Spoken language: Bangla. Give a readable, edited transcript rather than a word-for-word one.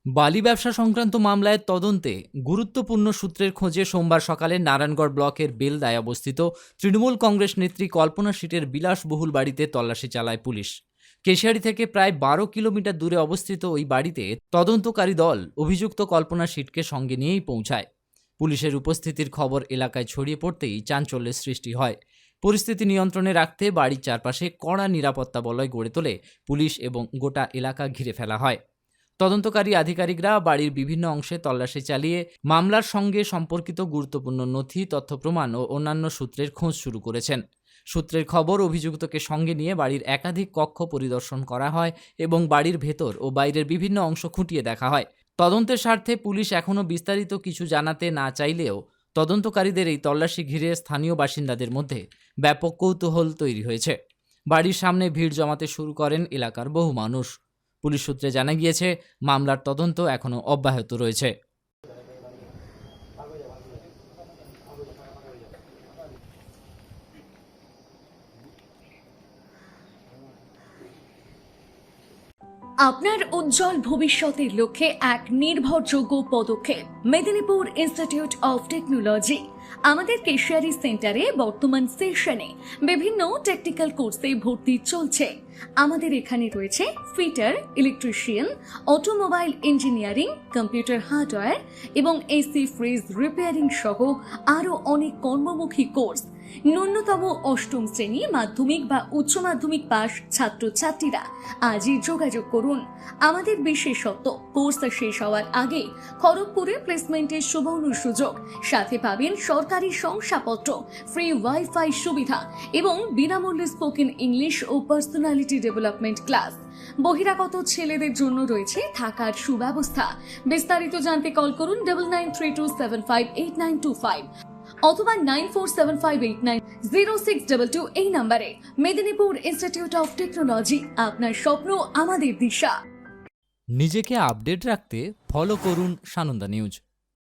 বালি ব্যবসা সংক্রান্ত মামলায় তদন্তে গুরুত্বপূর্ণ সূত্রের খোঁজে সোমবার সকালে নারায়ণগড় ব্লকের বেলদায় অবস্থিত তৃণমূল কংগ্রেস নেত্রী কল্পনা শীটের বিলাসবহুল বাড়িতে তল্লাশি চালায় পুলিশ। কেশিয়ারি থেকে প্রায় 12 কিলোমিটার দূরে অবস্থিত ওই বাড়িতে তদন্তকারী দল অভিযুক্ত কল্পনা শীটকে সঙ্গে নিয়েই পৌঁছায়। পুলিশের উপস্থিতির খবর এলাকায় ছড়িয়ে পড়তেই চাঞ্চল্যের সৃষ্টি হয়। পরিস্থিতি নিয়ন্ত্রণে রাখতে বাড়ির চারপাশে কড়া নিরাপত্তা বলয় গড়ে তোলে পুলিশ এবং গোটা এলাকা ঘিরে ফেলা হয়। তদন্তকারী আধিকারিকরা বাড়ির বিভিন্ন অংশে তল্লাশি চালিয়ে মামলার সঙ্গে সম্পর্কিত গুরুত্বপূর্ণ নথি, তথ্য প্রমাণ ও অন্যান্য সূত্রের খোঁজ শুরু করেছেন। সূত্রের খবর, অভিযুক্তকে সঙ্গে নিয়ে বাড়ির একাধিক কক্ষ পরিদর্শন করা হয় এবং বাড়ির ভেতর ও বাইরের বিভিন্ন অংশ খুঁটিয়ে দেখা হয়। তদন্তের স্বার্থে পুলিশ এখনও বিস্তারিত কিছু জানাতে না চাইলেও তদন্তকারীদের এই তল্লাশি ঘিরে স্থানীয় বাসিন্দাদের মধ্যে ব্যাপক কৌতূহল তৈরি হয়েছে। বাড়ির সামনে ভিড় জমাতে শুরু করেন এলাকার বহু মানুষ। পুলিশ সূত্রে জানা গিয়েছে, মামলার তদন্ত এখনও অব্যাহত রয়েছে। আপনার উজ্জ্বল ভবিষ্যতের লক্ষ্যে এক নির্ভরযোগ্য পদক্ষেপ মেদিনীপুর ইনস্টিটিউট অফ টেকনোলজি। আমাদের কেশিয়ারি সেন্টারে বর্তমান সেশনে বিভিন্ন টেকনিক্যাল কোর্সে ভর্তি চলছে। আমাদের এখানে রয়েছে fitter, electrician, automobile engineering, computer hardware এবং এসি ফ্রিজ রিপেয়ারিং সহ আরও অনেক কর্মমুখী কোর্স। ন্যূনতম অষ্টম শ্রেণী, মাধ্যমিক বা উচ্চ মাধ্যমিক পাস ছাত্রছাত্রীরা আজই যোগাযোগ করুন। আমাদের বিশেষত্ব, কোর্স শেষ হওয়ার আগে খড়গপুরে প্লেসমেন্টের সুবর্ণ সুযোগ, সাথে পাবেন সরকারি শংসাপত্র, ফ্রি ওয়াইফাই সুবিধা এবং বিনামূল্যে স্পোকেন ইংলিশ ও পার্সোনালিটি ডেভেলপমেন্ট ক্লাস। বহিরাগত ছেলেদের জন্য রয়েছে থাকার সুব্যবস্থা। বিস্তারিত জানতে কল করুন 9932758925 অথবা 9475890622 এই নম্বরে। মেদিনীপুর ইনস্টিটিউট অফ টেকনোলজি, আপনার স্বপ্ন আমাদের দিশা। নিজেকে আপডেট রাখতে ফলো করুন সানন্দা নিউজ।